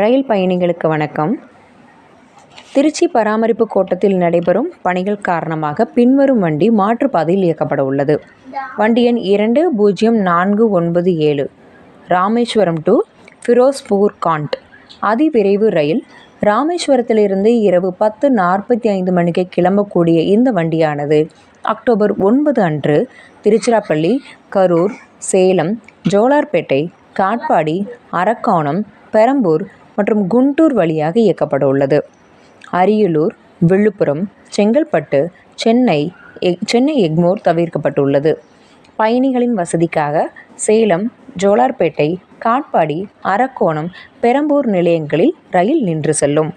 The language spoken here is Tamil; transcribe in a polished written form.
ரயில் பயணிகளுக்கு வணக்கம். திருச்சி பராமரிப்பு கோட்டத்தில் நடைபெறும் பணிகள் காரணமாக பின்வரும் வண்டி மாற்றுப்பாதையில் இயக்கப்பட உள்ளது. வண்டி எண் 20497 ராமேஸ்வரம் டு ஃபிரோஸ்பூர் காண்ட் அதிவிரைவு ரயில். ராமேஸ்வரத்திலிருந்து இரவு 10:45 மணிக்கு கிளம்பக்கூடிய இந்த வண்டியானது அக்டோபர் 9 அன்று திருச்சிராப்பள்ளி, கரூர், சேலம், ஜோலார்பேட்டை, காட்பாடி, அரக்கோணம், பெரம்பூர் மற்றும் குண்டூர் வழியாக இயக்கப்பட உள்ளது. அரியலூர், விழுப்புரம், செங்கல்பட்டு, சென்னை எக்மோர் தவிர்க்கப்பட்டுள்ளது. பயணிகளின் வசதிக்காக சேலம், ஜோலார்பேட்டை, காட்பாடி, அரக்கோணம், பெரம்பூர் நிலையங்களில் ரயில் நின்று செல்லும்.